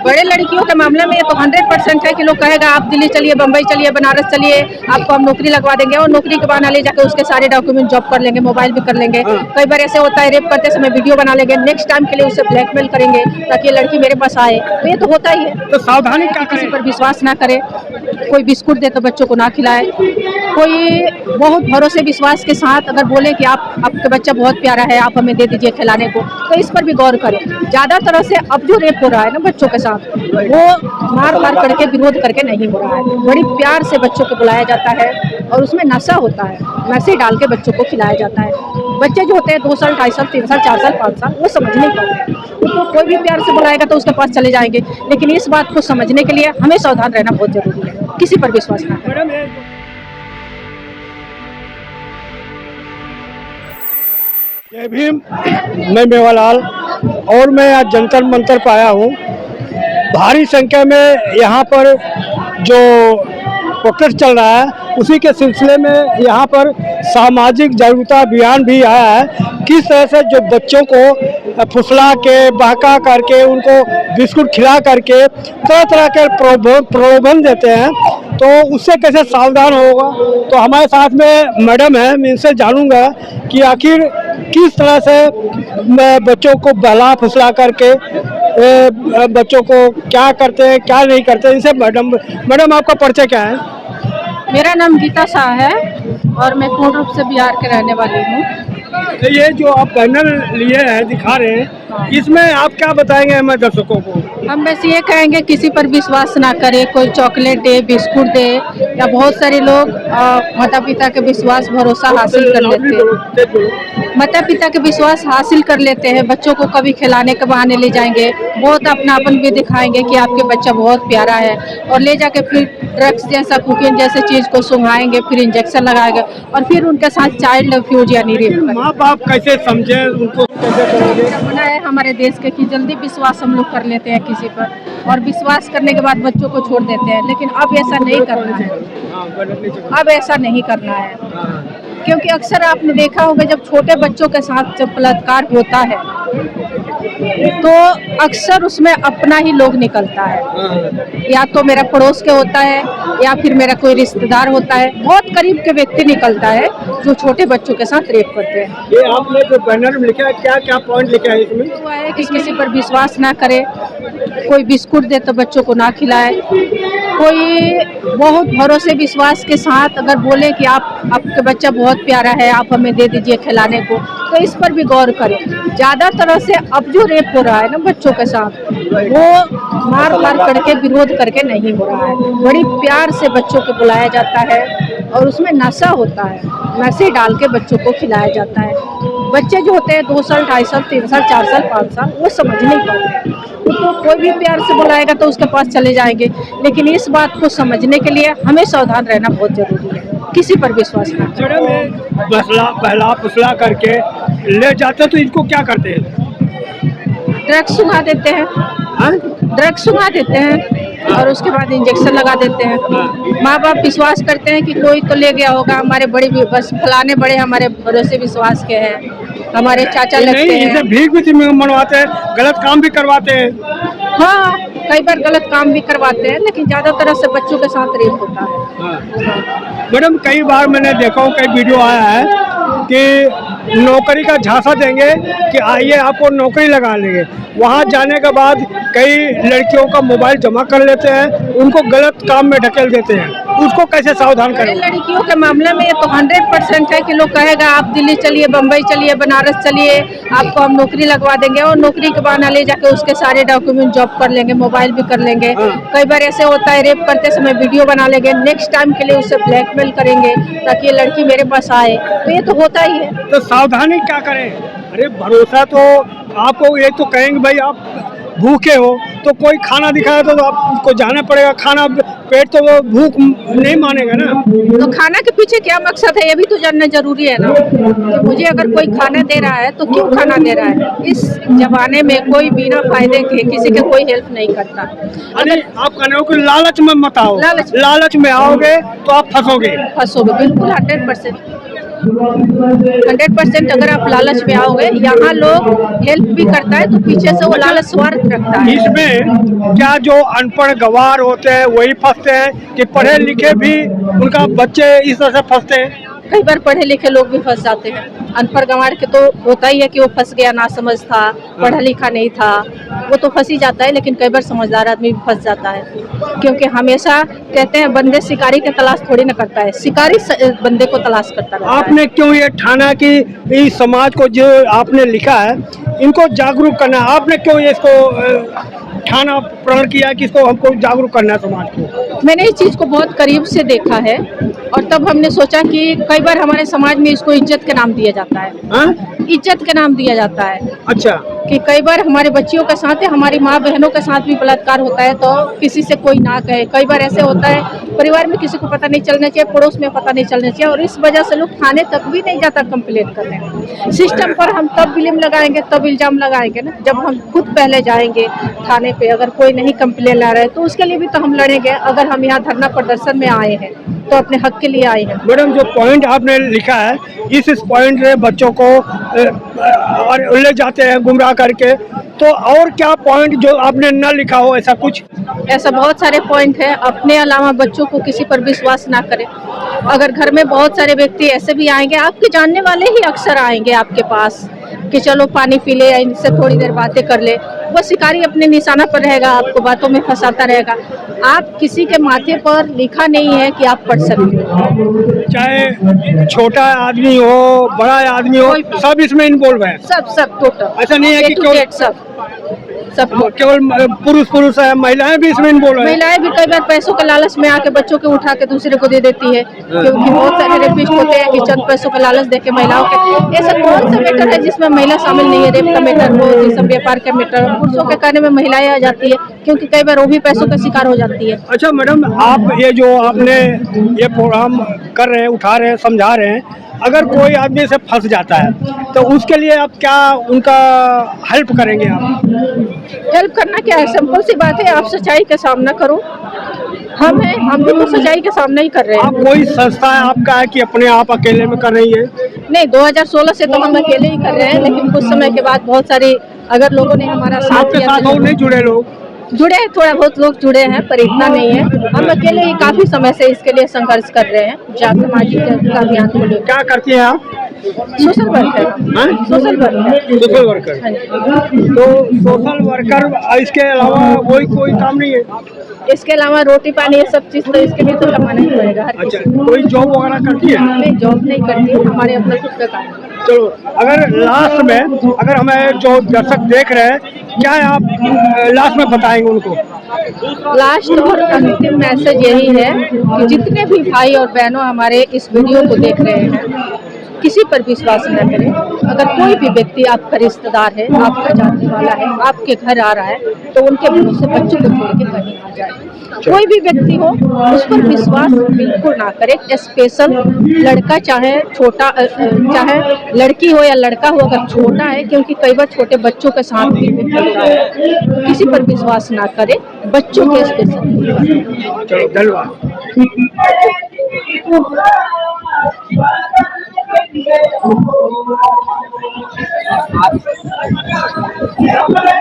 बड़े लड़कियों के मामले में ये तो 100% है कि लोग कहेगा आप दिल्ली चलिए, बम्बई चलिए, बनारस चलिए, आपको हम नौकरी लगवा देंगे, और नौकरी के बहाना ले जाकर उसके सारे डॉक्यूमेंट जॉब कर लेंगे, मोबाइल भी कर लेंगे। कई बार ऐसे होता है, रेप करते समय वीडियो बना लेंगे, नेक्स्ट टाइम के लिए उसे ब्लैकमेल करेंगे ताकि ये लड़की मेरे पास आए। तो ये तो होता ही है। तो सावधानी क्या किसी करें? पर विश्वास ना करे, कोई बिस्कुट दे तो बच्चों को ना खिलाए, कोई बहुत भरोसे विश्वास के साथ अगर बोले कि आपका बच्चा बहुत प्यारा है, आप हमें दे दीजिए खिलाने को, तो इस पर भी गौर करें। ज़्यादा तरह से अब जो रेप हो रहा है ना बच्चों के साथ, वो मार करके विरोध करके नहीं हो रहा है, बड़ी प्यार से बच्चों को बुलाया जाता है और उसमें नशा होता है, नशे डाल के बच्चों को खिलाया जाता है। बच्चे जो होते हैं 2 साल, 2.5 साल, 3 साल, 4 साल, 5 साल, वो समझ नहीं पाते, तो कोई भी प्यार से बुलाएगा तो उसके पास चले जाएंगे। लेकिन इस बात को समझने के लिए हमें सावधान रहना बहुत जरूरी है, किसी पर विश्वास ना करें। जय भीम, मैं मेवालाल और मैं आज जंतर मंतर पर आया हूँ। भारी संख्या में यहाँ पर जो प्रोटेस्ट चल रहा है उसी के सिलसिले में यहाँ पर सामाजिक जागरूकता अभियान भी आया है। किस तरह से जो बच्चों को फुसला के बहका करके उनको बिस्कुट खिला करके तरह तरह के प्रलोभन देते हैं, तो उससे कैसे सावधान होगा। तो हमारे साथ में मैडम है, मैं इनसे जानूंगा कि आखिर किस तरह से बच्चों को बहला फुसला करके बच्चों को क्या करते हैं क्या नहीं करते। इनसे मैडम आपका परिचय क्या है? मेरा नाम गीता शाह है और मैं पूर्ण रूप से बिहार के रहने वाली हूँ। तो ये जो आप बैनर लिए हैं दिखा रहे हैं, इसमें आप क्या बताएंगे हमारे दर्शकों को? हम बस ये कहेंगे किसी पर विश्वास ना करें, कोई चॉकलेट दे, बिस्कुट दे, या बहुत सारे लोग माता पिता के विश्वास भरोसा हासिल कर लेते हैं, माता पिता के विश्वास हासिल कर लेते हैं, बच्चों को कभी खिलाने के बहाने ले जाएंगे, बहुत अपनापन भी दिखाएंगे कि आपके बच्चा बहुत प्यारा है, और ले जाके फिर ड्रग्स जैसा कोकीन जैसे चीज को सुंघाएंगे, फिर इंजेक्शन लगाएंगे और फिर उनके साथ चाइल्ड फ्यूज यानी रेप। माँ बाप कैसे समझे, उनको कैसे करेंगे? बना है हमारे देश के कि जल्दी विश्वास हम लोग कर लेते हैं किसी पर, और विश्वास करने के बाद बच्चों को छोड़ देते हैं, लेकिन अब ऐसा नहीं करना है, अब ऐसा नहीं करना है। क्योंकि अक्सर आपने देखा होगा जब छोटे बच्चों के साथ जब बलात्कार होता है तो अक्सर उसमें अपना ही लोग निकलता है, या तो मेरा पड़ोस के होता है या फिर मेरा कोई रिश्तेदार होता है, बहुत करीब के व्यक्ति निकलता है जो छोटे बच्चों के साथ रेप करते हैं। ये आपने जो बैनर में लिखा है क्या क्या पॉइंट लिखा है इसमें? हुआ है कि किसी पर विश्वास ना करे, कोई बिस्कुट दे तो बच्चों को ना खिलाए, कोई बहुत भरोसे विश्वास के साथ अगर बोले कि आपका बच्चा बहुत प्यारा है, आप हमें दे दीजिए खिलाने को, तो इस पर भी गौर करें। ज़्यादा तरह से अब जो रेप हो रहा है ना बच्चों के साथ, वो मार करके विरोध करके नहीं हो रहा है, बड़ी प्यार से बच्चों को बुलाया जाता है और उसमें नशा होता है, नशे डाल के बच्चों को खिलाया जाता है। बच्चे जो होते हैं 2 साल, 2.5 साल, 3 साल, 4 साल, 5 साल, वो समझ नहीं पाते, तो कोई भी प्यार से बुलाएगा तो उसके पास चले जाएंगे। लेकिन इस बात को समझने के लिए हमें सावधान रहना बहुत जरूरी है, किसी पर विश्वास ना करें। बहला फुसला करके ले जाते तो इनको क्या करते हैं? ड्रग्स सुंघा देते हैं, ड्रग्स सुंघा देते हैं और उसके बाद इंजेक्शन लगा देते हैं। माँ बाप विश्वास करते हैं कि कोई तो ले गया होगा, हमारे बड़े बस फलाने बड़े हमारे भरोसे विश्वास के हैं, हमारे चाचा लगते हैं। भीख भी मनवाते हैं, गलत काम भी करवाते हैं। हाँ, कई बार गलत काम भी करवाते हैं, लेकिन ज्यादातर से बच्चों के साथ रेप होता है। मैडम कई बार मैंने देखा हूँ, कई वीडियो आया है कि नौकरी का झांसा देंगे कि आइए आपको नौकरी लगा लेंगे, वहाँ जाने के बाद कई लड़कियों का मोबाइल जमा कर लेते हैं, उनको गलत काम में ढकेल देते हैं, उसको कैसे सावधान करें? लड़कियों के मामले में ये तो 100% है कि लोग कहेगा आप दिल्ली चलिए, बम्बई चलिए, बनारस चलिए, आपको हम नौकरी लगवा देंगे, और नौकरी के बहाना ले जाके उसके सारे डॉक्यूमेंट जॉब कर लेंगे, मोबाइल भी कर लेंगे। कई बार ऐसे होता है रेप करते समय वीडियो बना लेंगे, नेक्स्ट टाइम के लिए उसे ब्लैकमेल करेंगे ताकि ये लड़की मेरे पास आए, तो ये तो होता ही है। तो सावधानी क्या करें? अरे भरोसा तो आपको ये तो कहेंगे भाई आप भूखे हो तो कोई खाना दिखाया तो आपको जाना पड़ेगा, खाना पेट तो वो भूख नहीं मानेगा ना। तो खाना के पीछे क्या मकसद है ये भी तो जानना जरूरी है ना, कि मुझे अगर कोई खाना दे रहा है तो क्यों खाना दे रहा है। इस जमाने में कोई बिना फायदे के किसी के कोई हेल्प नहीं करता। अगर आप कहने हो कि लालच में मत आओ, लालच में आओगे तो आप फंसोगे। बिल्कुल 100%। 100% अगर आप लालच में आओगे, यहाँ लोग हेल्प भी करता है तो पीछे से वो लालच स्वार्थ रखता है। इसमें क्या जो अनपढ़ गंवार होते हैं वही फंसते हैं कि पढ़े लिखे भी उनका बच्चे इस तरह से फंसते हैं? कई बार पढ़े लिखे लोग भी फंस जाते हैं। अनपढ़ गंवार के तो होता ही है कि वो फंस गया, ना समझ था, पढ़ा लिखा नहीं था, वो तो फंस ही जाता है। लेकिन कई बार समझदार आदमी भी फंस जाता है, क्योंकि हमेशा कहते हैं बंदे शिकारी की तलाश थोड़ी ना करता है, शिकारी बंदे को तलाश करता रहता है। आपने क्यों ये ठाना कि इस समाज को जो आपने लिखा है इनको जागरूक करना है, आपने क्यों ये इसको ठाना प्रण किया कि इसको हमको जागरूक करना है समाज को? मैंने इस चीज़ को बहुत करीब से देखा है और तब हमने सोचा कि कई बार हमारे समाज में इसको इज्जत के नाम दिया जाता है। हाँ? इज्जत के नाम दिया जाता है। अच्छा। कि कई बार हमारे बच्चियों के साथ या हमारी माँ बहनों के साथ भी बलात्कार होता है तो किसी से कोई ना कहे। कई बार ऐसे होता है परिवार में किसी को पता नहीं चलना चाहिए, पड़ोस में पता नहीं चलना चाहिए, और इस वजह से लोग थाने तक भी नहीं जाता कंप्लेंट करने। सिस्टम पर हम तब फिल्म लगाएंगे, तब इल्जाम लगाएंगे ना, जब हम खुद पहले जाएंगे थाने पे। अगर कोई नहीं कंप्लेंट ला रहा है तो उसके लिए भी तो हम लड़ेंगे। अगर हम यहाँ धरना प्रदर्शन में आए हैं तो अपने हक के लिए आए हैं। मैडम, जो पॉइंट आपने लिखा है इस पॉइंट से बच्चों को और ले जाते हैं गुमराह करके, तो और क्या पॉइंट जो आपने न लिखा हो ऐसा कुछ? ऐसा बहुत सारे पॉइंट है। अपने अलावा बच्चों को किसी पर विश्वास ना करें। अगर घर में बहुत सारे व्यक्ति ऐसे भी आएंगे, आपके जानने वाले ही अक्सर आएंगे आपके पास कि चलो पानी पी ले या इनसे थोड़ी देर बातें कर ले, वो शिकारी अपने निशाना पर रहेगा, आपको बातों में फंसाता रहेगा। आप किसी के माथे पर लिखा नहीं है कि आप पढ़ सकते हो। चाहे छोटा आदमी हो, बड़ा आदमी हो, सब इसमें इन्वॉल्व है। सब टोटल। ऐसा नहीं है कि सब केवल पुरुष है, महिलाएं भी इसमें इन्वॉल्व है। महिलाएं भी कई बार पैसों के लालच में आके बच्चों के उठा के दूसरे को दे देती है, क्योंकि बहुत सारे रेपिस्ट होते हैं कि चंद पैसों का लालच देके महिलाओं के। ऐसा कौन सा मैटर है जिसमें महिला शामिल नहीं है? रेप का मैटर हो, जिसमें व्यापार का मैटर हो, पुरुषों के कहने में महिलाएं आ जाती है, क्योंकि कई बार वो भी पैसों का शिकार हो जाती है। अच्छा मैडम, आप ये जो आपने ये प्रोग्राम कर रहे हैं, उठा रहे हैं, समझा रहे हैं, अगर कोई आदमी से फंस जाता है तो उसके लिए आप क्या उनका हेल्प करेंगे? आप हेल्प करना क्या है, सिंपल सी बात है, आप सच्चाई का सामना करो। हम भी तो सच्चाई का सामना ही कर रहे हैं। आप कोई संस्था है आपका है कि अपने आप अकेले में कर रही है? नहीं, 2016 से तो हम अकेले ही कर रहे हैं, लेकिन कुछ समय के बाद बहुत सारे अगर लोगों ने हमारा साथ आपके दिया। साथ और नहीं जुड़े लोग? जुड़े हैं, थोड़ा बहुत लोग जुड़े हैं, पर इतना नहीं है। हम अकेले ही काफी समय से इसके लिए संघर्ष कर रहे हैं। सामाजिक अभियान को लेकर। क्या करती हैं आप? Social worker. Social worker. हाँ जी। तो सोशल वर्कर, इसके अलावा कोई काम नहीं है? इसके अलावा रोटी पानी ये सब चीज तो इसके लिए तो कमाना ही पड़ेगा हर किसी को। कोई जॉब वगैरह करती है? नहीं, जॉब नहीं करती है, हमारे अपने खुद का काम है। चलो, अगर लास्ट में अगर हमें जो दर्शक देख रहे हैं, क्या आप लास्ट में बताएंगे उनको? लास्ट और अंतिम मैसेज यही है कि जितने भी भाई और बहनों हमारे इस वीडियो को देख रहे हैं, किसी पर विश्वास न करें। अगर कोई भी व्यक्ति आपका रिश्तेदार है, आपका जानने वाला है, आपके घर आ रहा है, तो उनके भरोसे बच्चों को छोड़ के कहीं ना जाए। कोई भी व्यक्ति हो, उस पर विश्वास बिल्कुल ना करें। स्पेशल लड़का चाहे छोटा, चाहे लड़की हो या लड़का हो, अगर छोटा है, क्योंकि कई बार छोटे बच्चों के साथ भी होता है, तो किसी पर विश्वास ना करें, बच्चों के स्पेशल। चलो, धन्यवाद। Thank you.